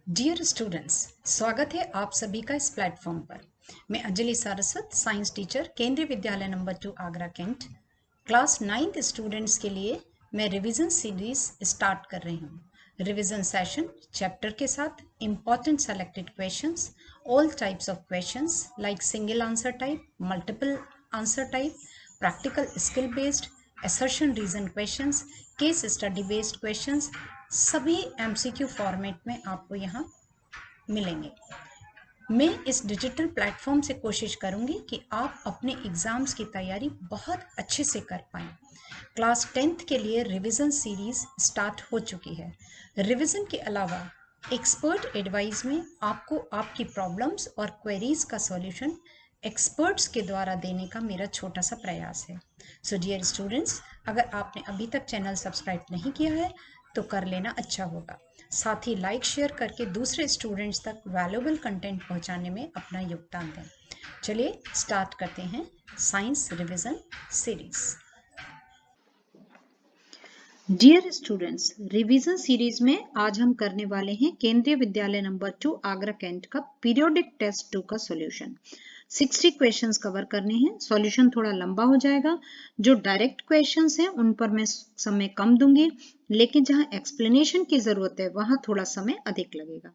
Dear students, स्वागत है आप सभी का इस प्लेटफॉर्म पर। मैं Anjali Saraswat, science teacher, Kendriya Vidyalaya number 2 Agra cantt. Class 9th students के लिए मैं रिवीजन सीरीज स्टार्ट कर रही हूँ। रिवीजन सेशन चैप्टर के साथ important selected questions, all types of questions like single answer type, multiple answer type, practical skill based, assertion reason questions, case study based questions, सभी MCQ format में आपको यहाँ मिलेंगे। मैं इस डिजिटल प्लेटफॉर्म से कोशिश करूंगी कि आप अपने एग्जाम्स की तैयारी बहुत अच्छे से कर पाएं। क्लास 10th के लिए रिवीजन सीरीज स्टार्ट हो चुकी है। रिवीजन के अलावा एक्सपर्ट एडवाइस में आपको आपकी प्रॉब्लम्स और क्वेरीज का सॉल्यूशन एक्सपर्ट्स के द्वारा देने का मेरा छोटा सा प्रयास है। सो डियर स्टूडेंट्स, अगर आपने अभी तक चैनल सब्सक्राइब नहीं किया है तो कर लेना अच्छा होगा। साथ ही लाइक शेयर करके दूसरे स्टूडेंट्स तक वैल्यूएबल कंटेंट पहुंचाने में अपना योगदान दें। चलिए स्टार्ट करते हैं science revision series. Dear students, revision series में आज हम करने वाले हैं केंद्रीय विद्यालय नंबर 2 आगरा कैंट का पीरियोडिक टेस्ट 2 का सॉल्यूशन। 60 क्वेश्चंस कवर करने हैं। सॉल्यूशन थोड़ा लंबा हो जाएगा। जो डायरेक्ट क्वेश्चंस हैं उन पर मैं समय कम दूंगी, लेकिन जहां एक्सप्लेनेशन की जरूरत है वहां थोड़ा समय अधिक लगेगा।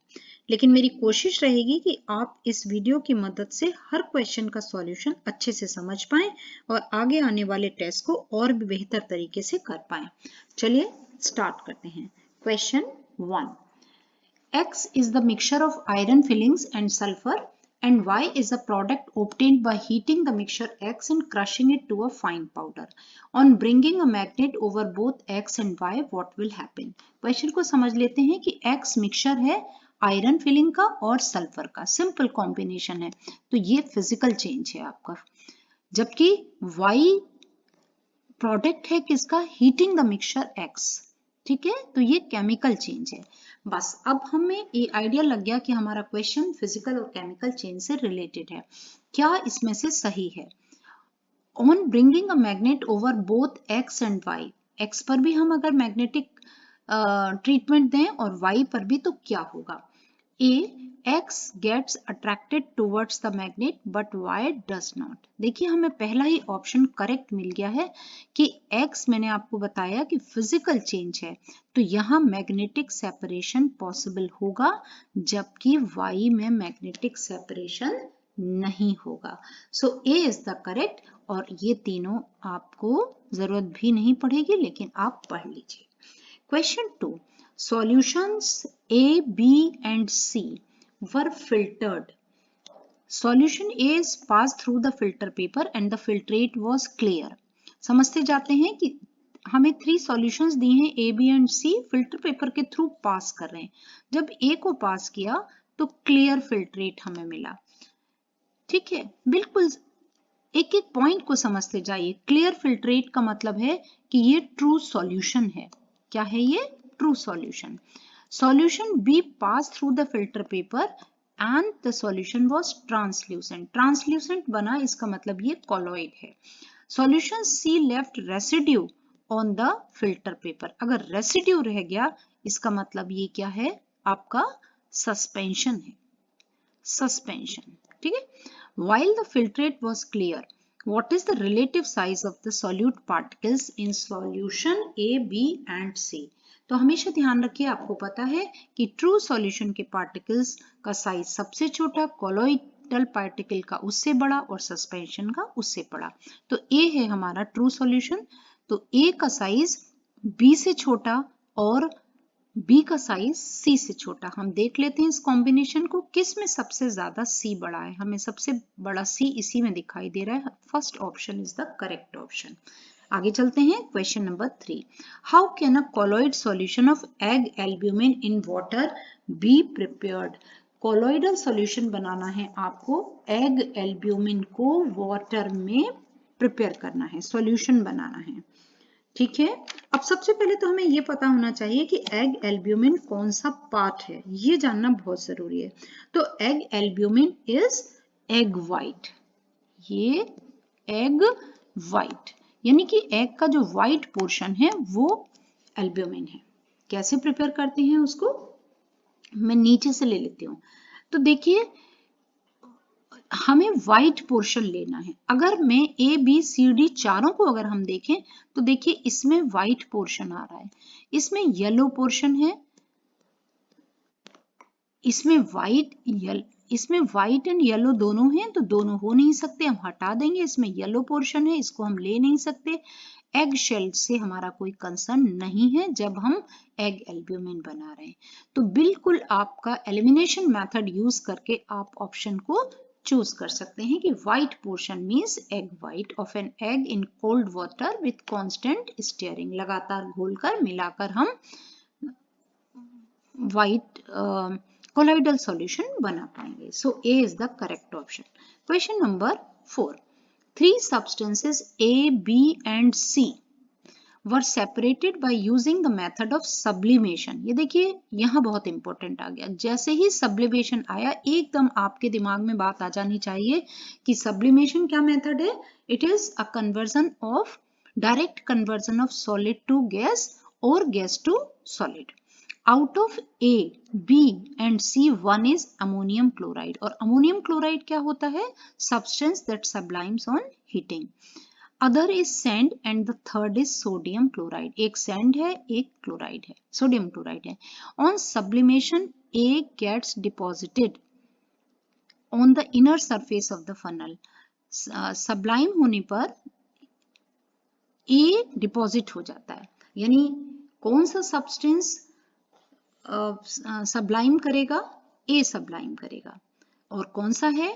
लेकिन मेरी कोशिश रहेगी कि आप इस वीडियो की मदद से हर क्वेश्चन का सॉल्यूशन अच्छे से समझ पाएं और आगे आने वाले टेस्ट को और भी बेहतर तरीके से कर पाएं। चलिए स्टार्ट करते हैं। Question 1, X is the mixture of iron fillings and sulfur and Y is a product obtained by heating the mixture X and crushing it to a fine powder. On bringing a magnet over both X and Y, what will happen? Question को समझ लेते हैं कि X mixture है iron filling का और sulphur का, simple combination है, तो ये फिजिकल चेंज है आपका। जबकि Y प्रोडक्ट है किसका? हीटिंग द मिक्सचर X, ठीक है, तो ये केमिकल चेंज है। बस अब हमें ये आइडिया लग गया कि हमारा क्वेश्चन फिजिकल और केमिकल चेंज से रिलेटेड है। क्या इसमें से सही है? On bringing a magnet over both X and Y, X पर भी हम अगर मैग्नेटिक ट्रीटमेंट दें और Y पर भी, तो क्या होगा? A, X gets attracted towards the magnet but Y does not। देखिए हमें पहला ही ऑप्शन करेक्ट मिल गया है कि X, मैंने आपको बताया कि फिजिकल चेंज है, तो यहाँ मैग्नेटिक सेपरेशन पॉसिबल होगा, जबकि Y में मैग्नेटिक सेपरेशन नहीं होगा। सो A इज द करेक्ट, और ये तीनों आपको जरूरत भी नहीं पड़ेगी, लेकिन आप पढ़ लीजिए। Question 2, solutions A, B and C were filtered. Solution A is passed through the filter paper and the filtrate was clear. समझते जाते हैं कि हमें 3 सॉल्यूशंस दिए हैं, A, B and C, filter paper के थ्रू पास कर रहे हैं। जब A को पास किया तो क्लियर फिल्ट्रेट हमें मिला, ठीक है। बिल्कुल एक एक पॉइंट को समझते जाइए। क्लियर फिल्ट्रेट का मतलब है कि ये ट्रू सॉल्यूशन है। क्या है ये? True solution. Solution B pass through the filter paper and the solution was translucent. Translucent बना, इसका मतलब ये कॉलॉइड है। Solution C left residue on the filter paper. अगर रेसिड्यू रह गया, इसका मतलब ये क्या है? आपका सस्पेंशन है, सस्पेंशन, ठीक है। While the filtrate was clear, what is the relative size of the solute particles in solution A, B and C? तो हमेशा ध्यान रखिए, आपको पता है कि ट्रू सॉल्यूशन के पार्टिकल्स का साइज सबसे छोटा, कॉलोइडल पार्टिकल का उससे बड़ा और सस्पेंशन का उससे बड़ा। तो A है हमारा ट्रू सॉल्यूशन, तो A का साइज B से छोटा और B का साइज C से छोटा। हम देख लेते हैं इस कॉम्बिनेशन को, किस में सबसे ज्यादा C बड़ा है। हमें सबसे बड़ा C इसी में दिखाई दे रहा है। First option is the correct option. आगे चलते हैं। Question number 3, how can a colloid solution of egg albumin in water be prepared? Colloidal solution बनाना है आपको, एग एल्ब्यूमिन को वाटर में प्रिपेयर करना है, सॉल्यूशन बनाना है, ठीक है। अब सबसे पहले तो हमें ये पता होना चाहिए कि एग एल्ब्यूमिन कौन सा पार्ट है, ये जानना बहुत जरूरी है। तो egg albumin is egg white, ये एग वाइट, यानी कि एग का जो वाइट पोर्शन है वो एल्ब्यूमिन है। कैसे प्रिपेयर करते हैं उसको? मैं नीचे से ले लेती हूँ। तो देखिए हमें व्हाइट पोर्शन लेना है। अगर मैं ए बी सी डी चारों को अगर हम देखें तो देखिए इसमें व्हाइट पोर्शन आ रहा है, इसमें येलो पोर्शन है, इसमें व्हाइट एंड येलो दोनों हैं, तो दोनों हो नहीं सकते, हम हटा देंगे। इसमें येलो पोर्शन है, इसको हम ले नहीं सकते। एग शेल से हमारा कोई कंसर्न नहीं है जब हम एग एल्ब्यूमिन बना रहे हैं। तो बिल्कुल आपका एलिमिनेशन मेथड यूज करके आप ऑप्शन को चूज कर सकते हैं कि white portion means egg white of an egg in cold water with constant steering, लगातार घोलकर मिलाकर हम व्हाइट colloidal solution बना पाएंगे. So A is the correct option. Question number 4. 3 substances A, B and C were separated by using the method of sublimation. ये देखिए यहाँ बहुत इंपॉर्टेंट आ गया। जैसे ही sublimation आया एकदम आपके दिमाग में बात आ जानी चाहिए कि sublimation क्या मेथड है? It is a conversion of direct conversion of solid to gas or gas to solid. Out of A, B and C, one is ammonium chloride. और ammonium chloride क्या होता है? Substance that sublimes on heating. Other is sand and the third is sodium chloride. एक sand है, एक chloride है, sodium chloride है. On sublimation, A gets deposited on the inner surface of the funnel. Sublime होने पर A deposit हो जाता है, यानी कौन सा substance सबलाइम करेगा? ए सबलाइम करेगा। और कौन सा है?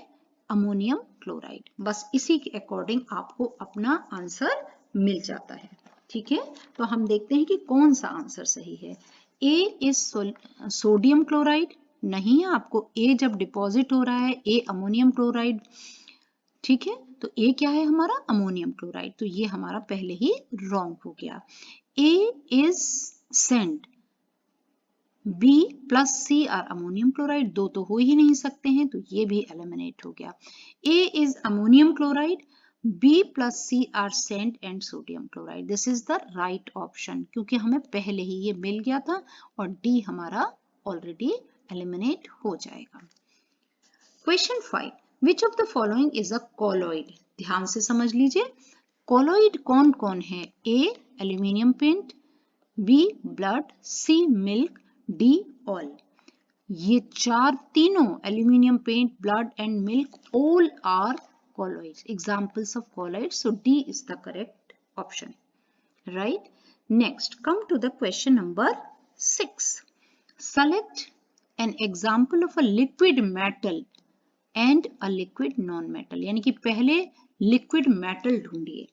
Ammonium chloride. बस इसी के अकॉर्डिंग आपको अपना आंसर मिल जाता है। ठीक है, तो हम देखते हैं कि कौन सा आंसर सही है। ए इज सोडियम क्लोराइड नहीं है, आपको ए जब डिपॉजिट हो रहा है ए अमोनियम क्लोराइड। ठीक है, तो ए क्या है हमारा? Ammonium chloride. तो ये हमारा पहले ही रॉन्ग हो गया। A is sand, B plus C are ammonium chloride, दो तो हो ही नहीं सकते हैं, तो ये भी एलिमिनेट हो गया। A is ammonium chloride, B plus C are sand and sodium chloride. This is the right option, क्योंकि हमें पहले ही ये मिल गया था और D हमारा ऑलरेडी एलिमिनेट हो जाएगा। Question 5, which of the following is a colloid? ध्यान से समझ लीजिए, कॉलॉइड कौन कौन है? A aluminium paint, B blood, C milk, D all. ये तीनों aluminium paint, blood and milk, all are colloids, examples of colloids. So D is the correct option, right? Next, come to the question number 6. Select an example of a liquid metal and a liquid non-metal. यानी कि पहले liquid metal ढूंढिए,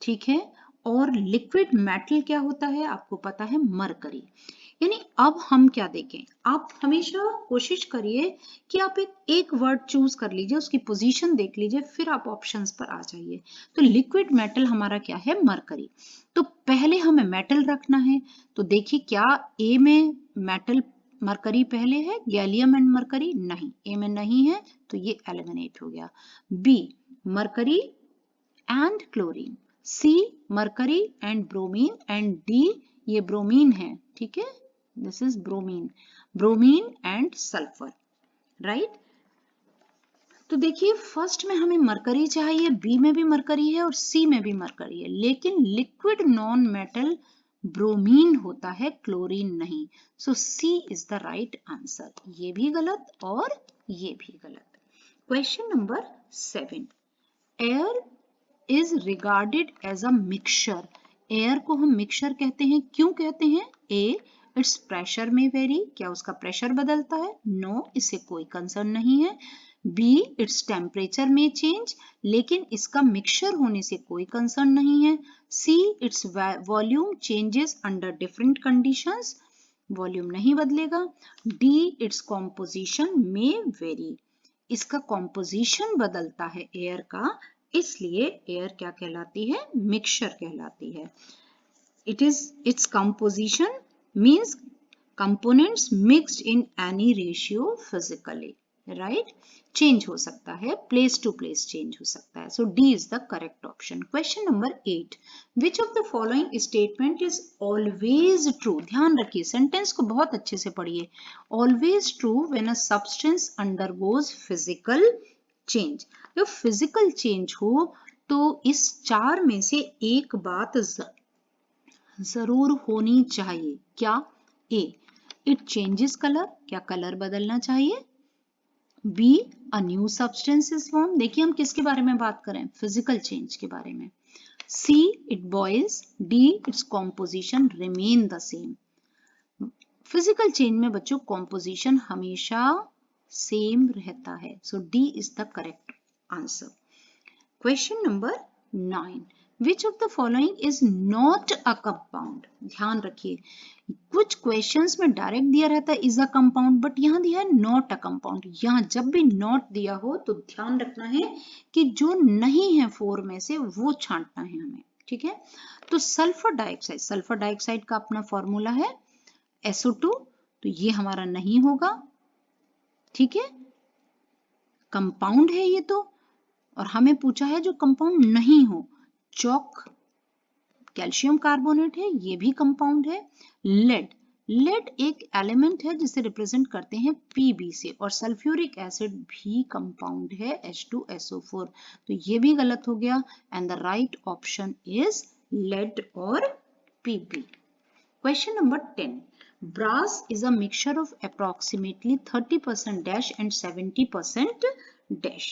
ठीक है? और liquid metal क्या होता है? आपको पता है, मरकरी। यानी अब हम क्या देखें, आप हमेशा कोशिश करिए कि आप एक वर्ड चूज कर लीजिए, उसकी पोजीशन देख लीजिए, फिर आप ऑप्शंस पर आ जाइए। तो लिक्विड मेटल हमारा क्या है? मरकरी। तो पहले हमें मेटल रखना है, तो देखिए क्या ए में मेटल मरकरी पहले है? गैलियम एंड मरकरी नहीं, ए में नहीं है, तो ये एलिमिनेट हो गया। B mercury and chlorine, C mercury and bromine, and D ये ब्रोमीन है, ठीक है? This is bromine and sulphur, right? तो देखिए फर्स्ट में हमें मरकरी चाहिए, बी में भी मरकरी है और सी में भी मरकरी है, लेकिन लिक्विड नॉन मेटल ब्रोमीन होता है, क्लोरीन नहीं। So C is the right answer. ये भी गलत और ये भी गलत। Question number 7, air is regarded as a mixture. Air को हम मिक्सचर कहते हैं, क्यों कहते हैं? ए इट्स प्रेशर में वेरी, क्या उसका प्रेशर बदलता है? नो, इससे कोई कंसर्न नहीं है। बी इट्स टेम्परेचर में चेंज, लेकिन इसका मिक्सचर होने से कोई कंसर्न नहीं है। See its volume changes under different conditions, volume नहीं बदलेगा। डी इट्स कॉम्पोजिशन में वेरी, इसका कॉम्पोजिशन बदलता है एयर का, इसलिए एयर क्या कहलाती है? मिक्सचर कहलाती है। It is its composition means components mixed in any ratio physically, right, change हो सकता है, प्लेस टू प्लेस चेंज हो सकता है। So D is the correct option. Question number 8, which of the following statement is always true? ध्यान रखिए, sentence को बहुत अच्छे से पढ़िए। Always true when a substance undergoes physical change. जब फिजिकल चेंज हो तो इस चार में से एक बात जरूर होनी चाहिए। क्या? ए, इट चेंजेस कलर, क्या कलर बदलना चाहिए? B, a new substance is form. देखिए हम किसके बारे में बात करें, फिजिकल चेंज के बारे में। C, it boils. D, it's composition remain the same. Physical change में बच्चों कॉम्पोजिशन हमेशा सेम रहता है। So D is the correct answer. Question number 9, which of the following is not a compound? ध्यान रखिए, कुछ क्वेश्चंस में डायरेक्ट दिया रहता है इज अ कंपाउंड, बट यहाँ दिया है नॉट अ कंपाउंड। यहाँ जब भी नॉट दिया हो तो ध्यान रखना है कि जो नहीं है 4 में से वो छांटना है हमें, ठीक है। तो सल्फर डाइऑक्साइड, सल्फर डाइऑक्साइड का अपना फॉर्मूला है SO2, तो ये हमारा नहीं होगा, ठीक है, कंपाउंड है ये तो। और हमें पूछा है जो कंपाउंड नहीं हो, चौक कैल्शियम कार्बोनेट है, ये भी कंपाउंड है। लेड, लेड एक एलिमेंट है जिसे रिप्रेजेंट करते हैं Pb से, और सल्फ्यूरिक एसिड भी कंपाउंड है H2SO4, तो ये भी गलत हो गया। And the right option is lead और Pb। Question number 10. Brass is a mixture of approximately 30% dash and 70% dash.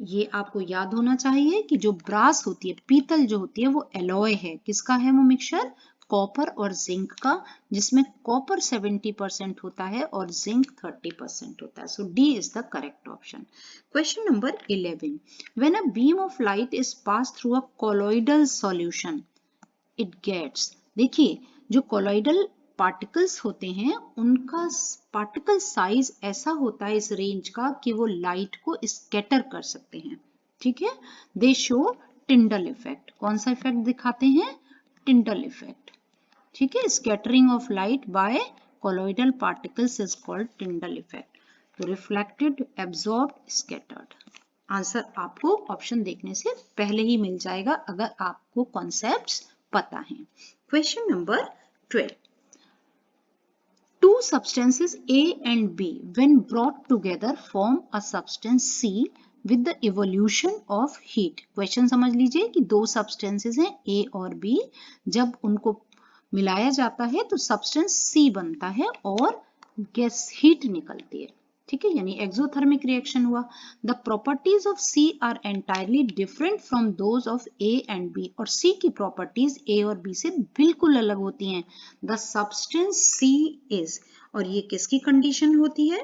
ये आपको याद होना चाहिए कि जो ब्रास होती है, पीतल जो होती है, वो एलॉय है। किसका है वो मिक्सचर? कॉपर और जिंक का, जिसमें कॉपर 70% होता है और जिंक 30% होता है। So D is the correct option. Question number 11, when a beam of light is pass through a colloidal solution it gets. देखिए जो कोलॉइडल पार्टिकल्स होते हैं उनका पार्टिकल साइज ऐसा होता है इस रेंज का कि वो लाइट को स्कैटर कर सकते हैं, ठीक है। दे शो टिंडल इफेक्ट। कौन सा इफेक्ट दिखाते हैं? टिंडल इफेक्ट, ठीक है। Scattering of light by colloidal particles is called Tyndall effect. तो रिफ्लेक्टेड, एब्जॉर्ब्ड, स्कैटर्ड। आंसर आपको ऑप्शन देखने से पहले ही मिल जाएगा अगर आपको कॉन्सेप्ट्स पता है। Question number 12, two substances A and B when brought together form a substance C with the evolution of heat। Question समझ लीजिए कि दो substances हैं A और B, जब उनको मिलाया जाता है तो substance C बनता है और गैस हीट निकलती है, ठीक है, यानी एक्सोथर्मिक रिएक्शन हुआ। The properties of C are entirely different from those of A and B. और सी की प्रॉपर्टीज ए और बी से बिल्कुल अलग होती हैं। द सब्सटेंस सी इज, और ये किसकी कंडीशन होती है?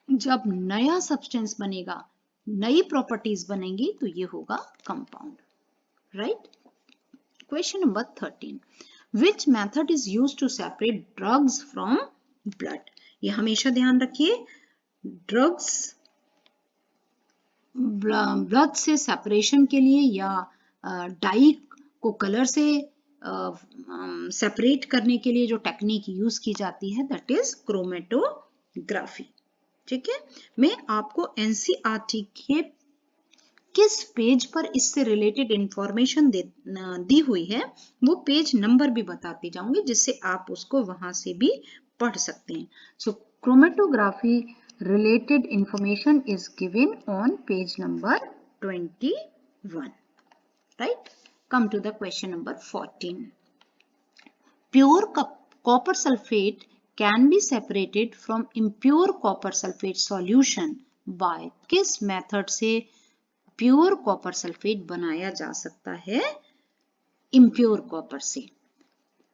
जब नया सब्सटेंस बनेगा, नई प्रॉपर्टीज बनेंगी तो ये होगा compound, right. Question number 13, which method is used to separate drugs from blood? ये हमेशा ध्यान रखिए, ड्रग्स ब्लड से सेपरेशन के लिए या डाई को कलर से सेपरेट करने के लिए जो टेक्निक यूज की जाती है दैट इज क्रोमेटोग्राफी, ठीक है। मैं आपको एनसीईआरटी के किस पेज पर इससे रिलेटेड इंफॉर्मेशन दी हुई है वो पेज नंबर भी बताती जाऊंगी, जिससे आप उसको वहां से भी पढ़ सकते हैं। सो chromatography related information is given on page number 21, right? Come to the question number 14. Pure copper sulfate can be separated from impure copper sulfate solution by किस method से प्योर कॉपर सल्फेट बनाया जा सकता है impure कॉपर से?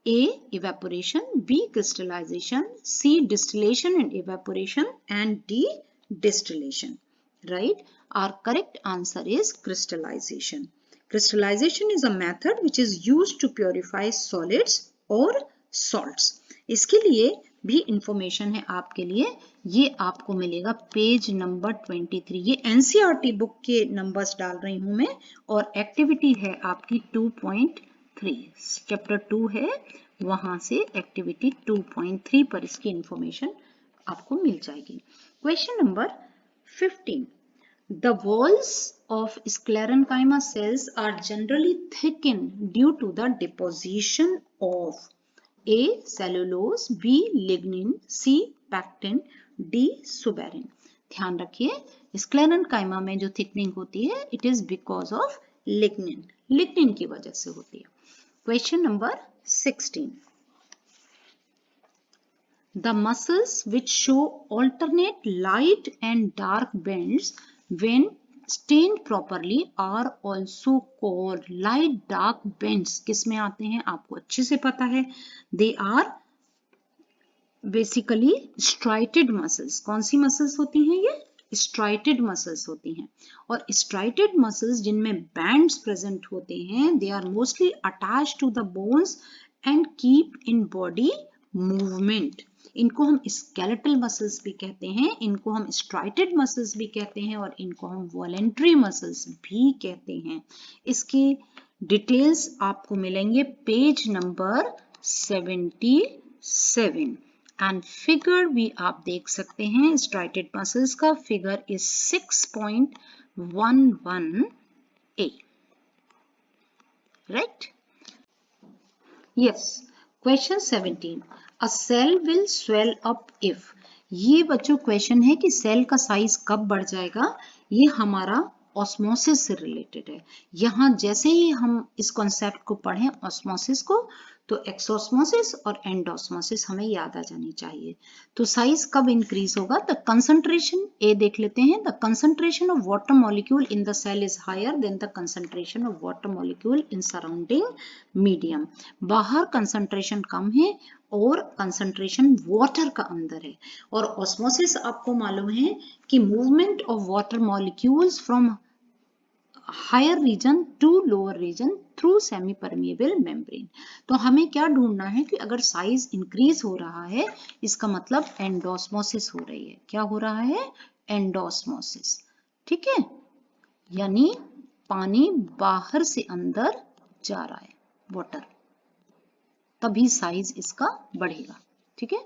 A, evaporation, B, crystallization, C, distillation and evaporation, and D, distillation, right? Our correct answer is crystallization. Crystallization is a method which is used to purify solids or salts. इसके लिए भी information है आपके लिए, ये आपको मिलेगा पेज नंबर 23। ये एनसीईआरटी बुक के नंबर्स डाल रही हूं मैं, और एक्टिविटी है आपकी 2.3, चैप्टर 2 है, वहां से एक्टिविटी 2.3 पर इसकी इंफॉर्मेशन आपको मिल जाएगी। Question number 15, the walls of sclerenchyma cells are generally thickened due to the deposition of A. cellulose, B. lignin, C. pectin, D. suberin। ध्यान रखिए, स्क्लेरेनकाइमा में जो थिकनिंग होती है it is because of lignin, lignin की वजह से होती है। Question number 16, the muscles which show alternate light and dark bands when stained properly are also called light dark bands। किस में आते हैं आपको अच्छे से पता है, they are basically striated muscles। कौन सी मसल्स होती हैं ये, स्ट्राइटेड मसल्स होती हैं। और स्ट्राइटेड मसल्स जिनमें बैंड्स प्रेजेंट होते हैं they are mostly attached to the bones and keep in body movement. इनको हम स्केलेटल मसल्स भी कहते हैं, इनको हम स्ट्राइटेड मसल्स भी कहते हैं और इनको हम वॉलेंट्री मसल्स भी कहते हैं। इसके डिटेल्स आपको मिलेंगे पेज नंबर 77 एंड फिगर भी आप देख सकते हैं। स्ट्राइटेड मसल्स का figure is 6.11a, right? Yes. Question 17, a cell will swell up if. ये बच्चों क्वेश्चन है कि सेल का साइज कब बढ़ जाएगा, ये हमारा ऑस्मोसिस से रिलेटेड है। यहाँ जैसे ही हम इस कॉन्सेप्ट को पढ़ें ऑस्मोसिस को, तो एक्सोस्मोसिस और एंडोस्मोसिस हमें याद आ जानी चाहिए। तो साइज कब इंक्रीज होगा, द कंसंट्रेशन, ए देख लेते हैं, the concentration of water molecule in the cell is higher than the concentration of water molecule in surrounding medium. बाहर कंसंट्रेशन कम है और कंसंट्रेशन वाटर का अंदर है। और ऑस्मोसिस आपको मालूम है कि movement of water molecules from higher region to lower region through semi permeable membrane. तो हमें क्या ढूंढना है कि अगर साइज इंक्रीज हो रहा है इसका मतलब एंडोस्मोसिस हो रही है। क्या हो रहा है, एंडोस्मोसिस, ठीक है, यानी पानी बाहर से अंदर जा रहा है, वाटर, तभी साइज इसका बढ़ेगा, ठीक है।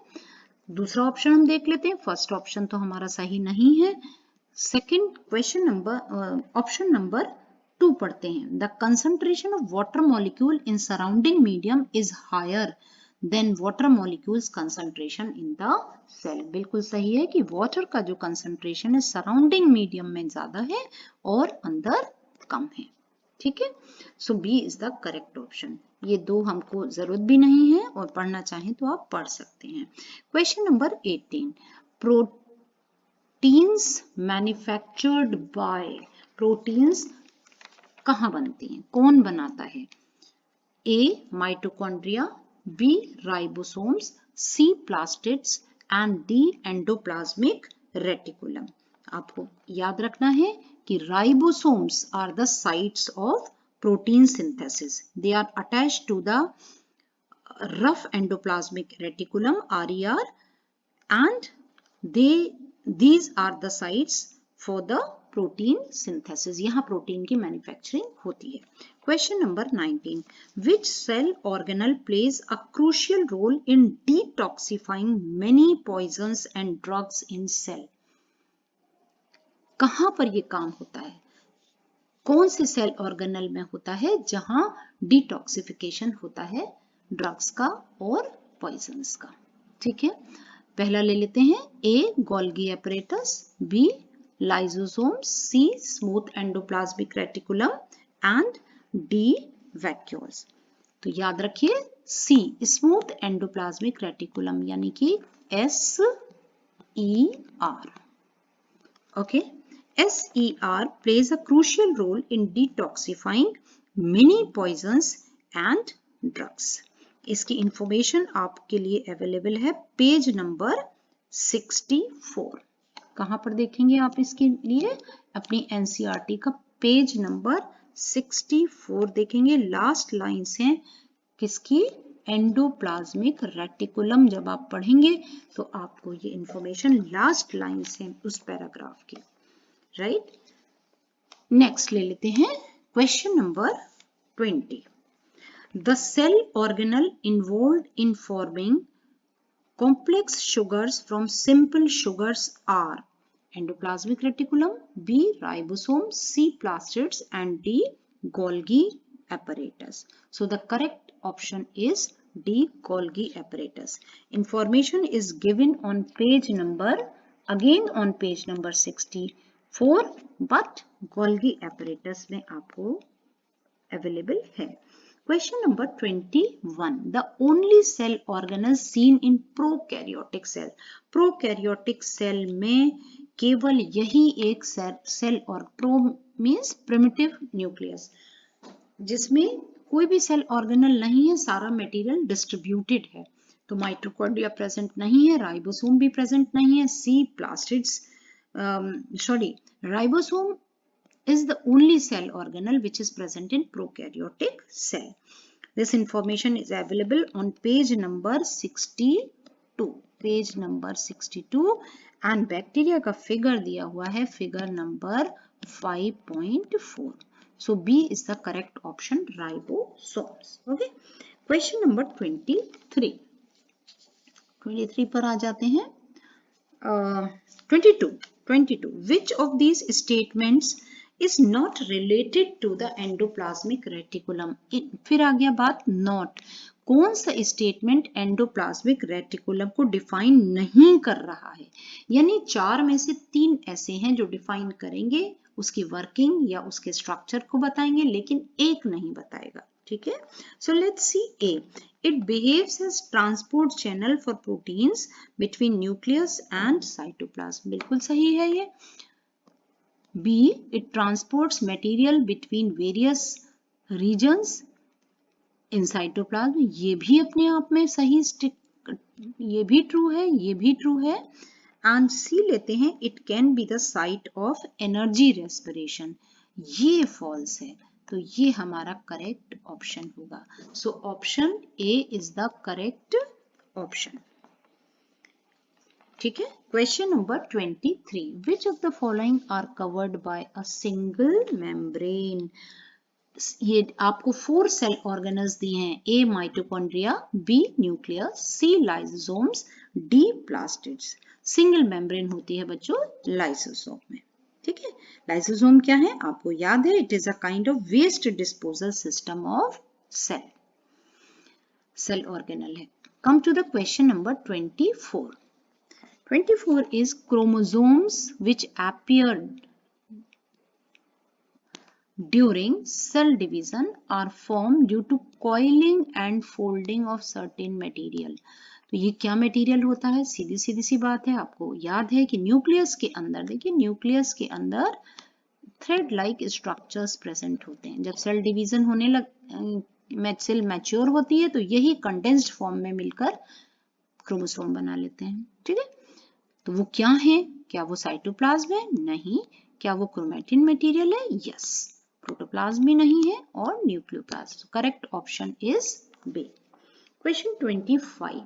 दूसरा ऑप्शन हम देख लेते हैं, फर्स्ट ऑप्शन तो हमारा सही नहीं है। Second question number, option number 2 पढ़ते हैं, the concentration of water molecule in surrounding medium is higher than water molecules concentration in the cell. बिल्कुल सही है कि वाटर का जो कंसंट्रेशन है सराउंडिंग मीडियम में ज्यादा है और अंदर कम है, ठीक है। So B is the correct option. ये दो हमको जरूरत भी नहीं है और पढ़ना चाहें तो आप पढ़ सकते हैं। Question number 18, proteins manufactured by, proteins कहाँ बनती हैं, कौन बनाता है, A mitochondria, B ribosomes, C plastids and D endoplasmic reticulum. आपको याद रखना है कि ribosomes are the sites of protein synthesis. They are attached to the rough endoplasmic reticulum RER and these are the sites for the protein synthesis. यहाँ protein की manufacturing होती है। Question number 19, which cell organelle plays a crucial role in detoxifying many poisons and drugs in cell? कहाँ पर ये काम होता है, कौन से सेल ऑर्गेनल में होता है जहां डिटॉक्सिफिकेशन होता है ड्रग्स का और पॉइजन्स का, ठीक है। पहला ले लेते हैं, A Golgi apparatus, B lysosomes, C smooth endoplasmic reticulum and D vacuoles. तो याद रखिए सी स्मूथ एंडोप्लाज्मिक रेटिकुलम यानी कि SER, okay. SER plays a crucial role in detoxifying many poisons and drugs. इसकी इंफॉर्मेशन आपके लिए अवेलेबल है पेज नंबर 64। कहां पर देखेंगे आप इसके लिए, अपनी NCERT का पेज नंबर 64 देखेंगे। लास्ट लाइन्स हैं किसकी, एंडोप्लाज्मिक रेटिकुलम। जब आप पढ़ेंगे तो आपको ये इंफॉर्मेशन लास्ट लाइन्स हैं उस पैराग्राफ की, राइट। नेक्स्ट ले लेते हैं question number 20, the cell organelle involved in forming Complex sugars from simple sugars are endoplasmic reticulum, B. ribosome, C. plastids, and D. Golgi apparatus. So the correct option is D. Golgi apparatus. Information is given on page number, again on page number 64, but Golgi apparatus में आपको available है. Question number 21. The only cell organelle seen in prokaryotic cell. Prokaryotic cell में केवल यही एक cell और pro means primitive nucleus, जिसमें कोई भी सेल ऑर्गेनल नहीं है, सारा मटेरियल डिस्ट्रीब्यूटेड है. तो माइटोकॉन्ड्रिया प्रेजेंट नहीं है, राइबोसोम भी प्रेजेंट नहीं है, C plastids, ribosome is the only cell organelle which is present in prokaryotic cell. This information is available on page number 62. Page number 62 and bacteria का figure दिया हुआ है figure number 5.4. So B is the correct option, ribosomes. Okay. Question number 23. 23 पर आ जाते हैं. 22. Which of these statements is not related to the endoplasmic reticulum? फिर आ गया बात not. कौन सा स्टेटमेंट एंडोप्लाज्मिक रेटिकुलम को डिफाइन नहीं कर रहा है? यानी 4 में से 3 ऐसे हैं जो डिफाइन करेंगे, उसकी वर्किंग या उसके स्ट्रक्चर को बताएंगे, लेकिन एक नहीं बताएगा. ठीक है. So let's see A. It behaves as transport channel for proteins between nucleus and cytoplasm. बिल्कुल सही है ये. B. It transports material between various regions in cytoplasm. ये भी अपने आप में सही, ये भी ट्रू है, ये भी ट्रू है. एंड C लेते हैं. It can be the site of energy respiration. ये फॉल्स है, तो ये हमारा करेक्ट ऑप्शन होगा. So option A is the correct option. ठीक है. Question number 23. Which of the following are covered by a single membrane? ये आपको 4 सेल ऑर्गेनल्स दिए हैं. A mitochondria, B nucleus, C lysosomes, D plastids. Single membrane होती है बच्चों lysosome में. ठीक है. लाइसोसोम क्या है आपको याद है? It is a kind of waste disposal system of cell organelle है. Come to the question number 24. 24 is chromosomes which appeared during cell division are formed due to coiling and folding of certain material. तो ये क्या material होता है? सीधी सी बात है. आपको याद है कि न्यूक्लियस के अंदर, देखिए न्यूक्लियस के अंदर थ्रेड लाइक स्ट्रक्चर्स प्रेजेंट होते हैं. जब सेल डिवीजन होने सेल मैच्योर होती है तो यही कंडेंस्ड फॉर्म में मिलकर क्रोमोसोम बना लेते हैं. ठीक है. तो वो क्या है? क्या वो साइटोप्लाज्म है? नहीं. क्या वो क्रोमैटिन मटेरियल है? यस. प्रोटोप्लाज्म भी नहीं है और nucleoplasm. Correct option is B. Question 25.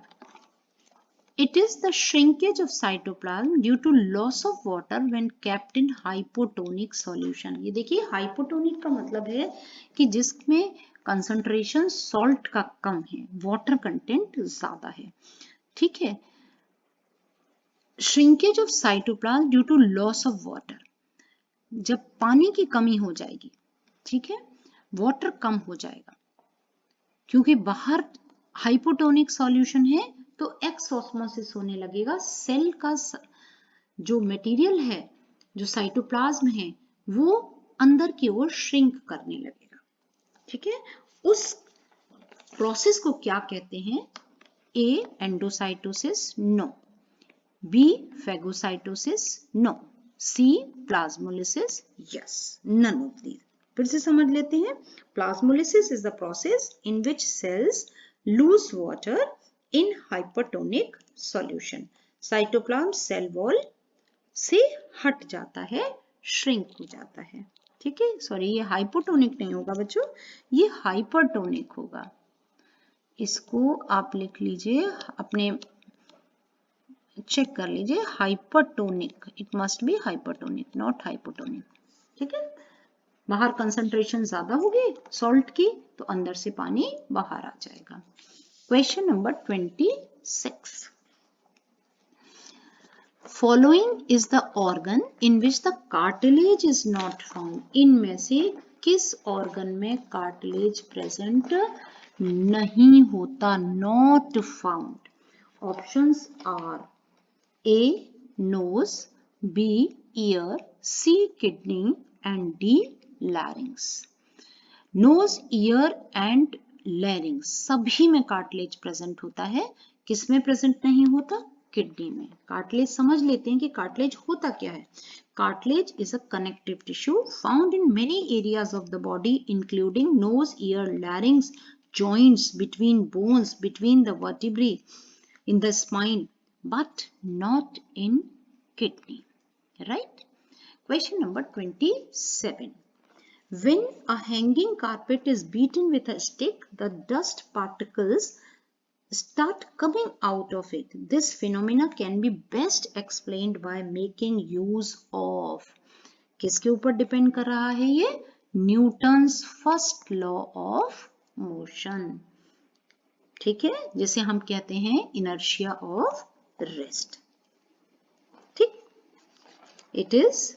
It is the shrinkage of cytoplasm due to loss of water when kept in hypotonic solution. ये देखिए हाइपोटोनिक का मतलब है कि जिसमें कंसंट्रेशन सॉल्ट का कम है, वाटर कंटेंट ज्यादा है. ठीक है. Shrinkage of cytoplasm due to loss of water. जब पानी की कमी हो जाएगी, ठीक है, वाटर कम हो जाएगा, क्योंकि बाहर हाइपोटोनिक सॉल्यूशन है तो एक्स ऑस्मोसिस होने लगेगा. सेल का जो मटेरियल है, जो साइटोप्लाज्म है, वो अंदर की ओर श्रिंक करने लगेगा. ठीक है. उस प्रोसेस को क्या कहते हैं? A endocytosis, no. B phagocytosis, no. C plasmolysis, yes. None of these. फिर से समझ लेते हैं. Plasmolysis is the process in which cells lose water in hypertonic solution. Cytoplasm cell wall से हट जाता है, shrink हो जाता है. ठीक है. सॉरी, ये हाइपोटोनिक नहीं होगा बच्चों, ये हाइपरटोनिक होगा. इसको आप लिख लीजिए, अपने चेक कर लीजिए. Hypertonic, it must be hypertonic, not hypotonic. ठीक है. बाहर कंसंट्रेशन ज्यादा होगी सॉल्ट की तो अंदर से पानी बाहर आ जाएगा. Question number 26. Following is the organ in which the cartilage is not found. इनमें से किस ऑर्गन में कार्टिलेज प्रेजेंट नहीं होता, not found? Options are A nose, B ear, C kidney and D larynx. Nose, ear and larynx सभी में cartilage present होता है। किसमें प्रेजेंट नहीं होता? किडनी में। कार्टिलेज समझ लेते हैं कि कार्टिलेज होता क्या है। Cartilage is a connective tissue found in many areas of the body including nose, ear, larynx, joints, between bones, between the vertebrae, in the spine, but not in kidney. Right? Question number 27. When a hanging carpet is beaten with a stick, the dust particles start coming out of it. This phenomena can be best explained by making use of. किसके ऊपर depend कर रहा है ये? Newton's first law of motion. ठीक है, जिसे हम कहते हैं इनर्शिया ऑफ रेस्ट। ठीक, it is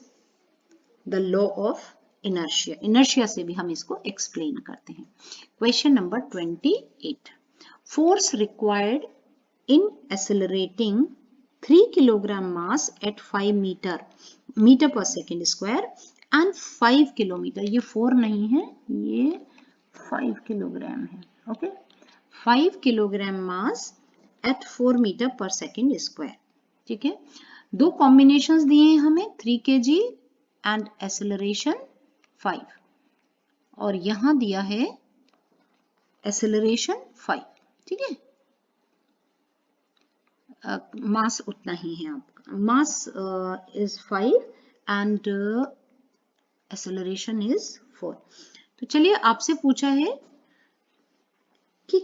the law of inertia. Inertia से भी हम इसको एक्सप्लेन करते हैं। Question number 28. Force required in accelerating 3 kilogram mass at 5 meter per second square and 5 kilometer, ये 4 नहीं है, ये 5 किलोग्राम है। Okay, 5 kilogram mass at 4 meter per second square। ठीक है, दो कॉम्बिनेशंस दिए हैं हमें, 3 kg एंड एक्सेलरेशन 5, और यहां दिया है एक्सेलरेशन 5। ठीक है, मास उतना ही है आपका, mass is 5 and acceleration is 4। तो चलिए, आपसे पूछा है कि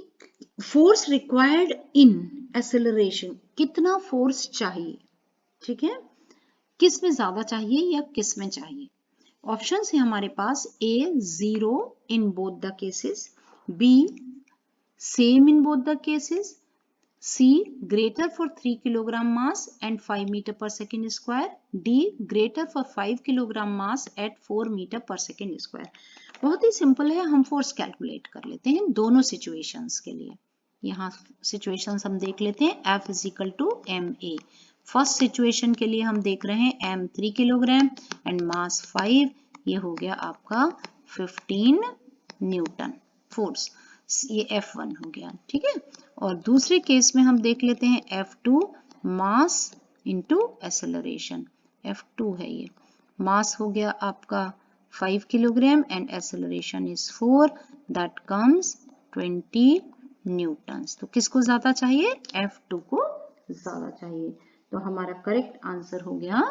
फोर्स रिक्वायर्ड इन एक्सेलरेशन, कितना फोर्स चाहिए। ठीक है, किस में ज्यादा चाहिए या किस में चाहिए? ऑप्शंस है हमारे पास, A 0 in both the cases, B same in both the cases, C greater for 3 kilogram mass and 5 meter per second square, D greater for 5 kilogram mass at 4 meter per second square। बहुत ही simple है, हम force calculate कर लेते हैं दोनों situations के लिए। यहाँ सिचुएशंस हम देख लेते हैं, F is equal to ma। First situation के लिए हम देख रहे हैं m 3 किलोग्राम एंड मास 5, ये हो गया आपका 15 न्यूटन फोर्स, ये F1 हो गया। ठीक है, और दूसरे केस में हम देख लेते हैं F2, mass into acceleration, F2 है ये, मास हो गया आपका 5 kilogram and acceleration is 4, that comes 20 Newton's. तो किसको ज्यादा चाहिए? F2 को ज्यादा चाहिए। तो हमारा करेक्ट आंसर हो गया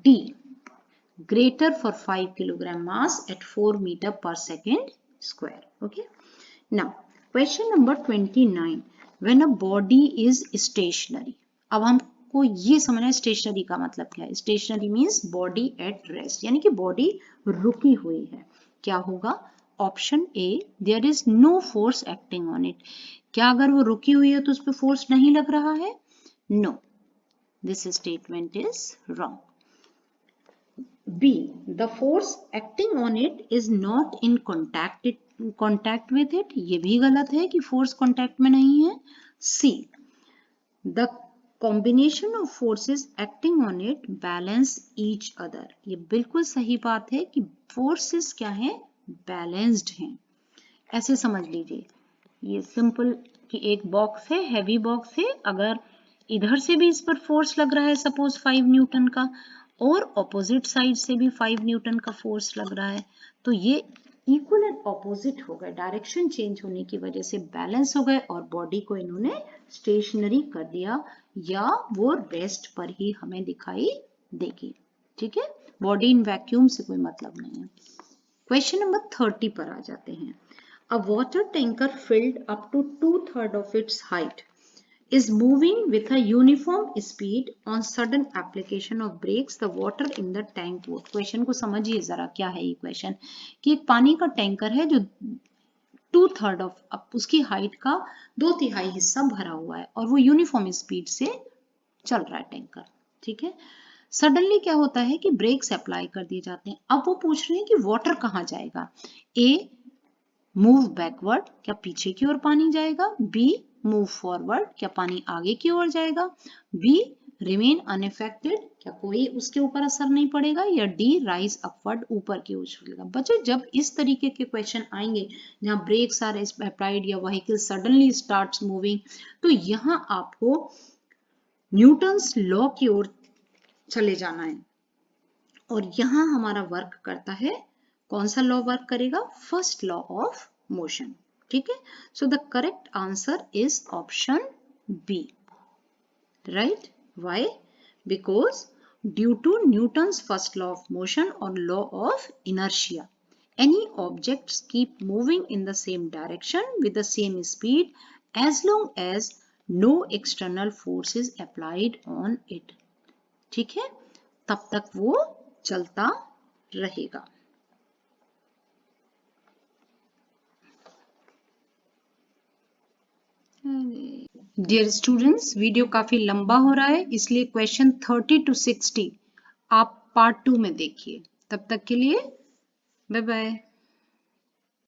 D, greater for 5 kilogram mass at 4 metre पर second square. Okay, now question number 29. When a body is stationary, अब हमको ये समझना है स्टेशनरी का मतलब क्या है। Stationary means body at rest, यानी कि बॉडी रुकी हुई है। क्या होगा? Option A, there is no force acting on it. क्या अगर वो रुकी हुई है तो उस पर फोर्स नहीं लग रहा है? No, this statement is wrong. B, the force acting on it is not in contact with it, ये भी गलत है कि फोर्स कांटेक्ट में नहीं है। C, the combination of forces acting on it balance each other, ये बिल्कुल सही बात है कि फोर्सेस क्या है? बैलेंस्ड हैं। ऐसे समझ लीजिए, ये सिंपल कि एक बॉक्स है, हैवी बॉक्स है, अगर इधर से भी इस पर फोर्स लग रहा है सपोज 5 न्यूटन का, और ऑपोजिट साइड से भी 5 न्यूटन का फोर्स लग रहा है, तो ये इक्वल एंड ऑपोजिट हो गए, डायरेक्शन चेंज होने की वजह से बैलेंस हो गए और बॉडी को इन्होंने स्टेशनरी कर दिया, या वो रेस्ट पर ही हमें दिखाई देगी। ठीक है, बॉडी इन वैक्यूम से कोई मतलब नहीं है। क्वेश्चन नंबर 30 पर आ जाते हैं। A water tanker filled up to 2/3 of its height is moving with a uniform speed on sudden application of brakes, the water in the tank would। Question को समझिए जरा, क्या है ये क्वेश्चन, कि एक पानी का टैंकर है जो 2/3 ऑफ उसकी हाइट का 2/3 हिस्सा भरा हुआ है और वो यूनिफॉर्म स्पीड से चल रहा है टैंकर, ठीक है। सडनली क्या होता है कि ब्रेक्स अप्लाई कर दिए जाते हैं। अब वो पूछ रहे हैं कि वाटर कहाँ जाएगा। ए मूव बैकवर्ड, क्या पीछे की ओर पानी जाएगा। बी मूव फॉरवर्ड, क्या पानी आगे की ओर जाएगा। बी रिमेन अनअफेक्टेड, क्या कोई उसके ऊपर असर नहीं पड़ेगा। या डी राइज अपवर्ड, ऊपर की ओर चलेगा। बच्चों जब इस तरीके के क्वेश्चन आएंगे जहां ब्रेक्स आर अप्लाइड या व्हीकल सडनली स्टार्ट्स मूविंग, तो यहां आपको न्यूटन्स लॉ की ओर चले जाना है। और यहां हमारा वर्क करता है, कौन सा लॉ वर्क करेगा, फर्स्ट लॉ ऑफ मोशन, ठीक है। So the correct answer is option B, right. Why? Because due to Newton's first law of motion और law of inertia, any objects keep moving in the same direction with the same speed as long as no external force is applied on it, ठीक है, तब तक वो चलता रहेगा। Dear students, video काफी लंबा हो रहा है, इसलिए क्वेश्चन 30 to 60 आप पार्ट 2 में देखिए। तब तक के लिए बाय बाय।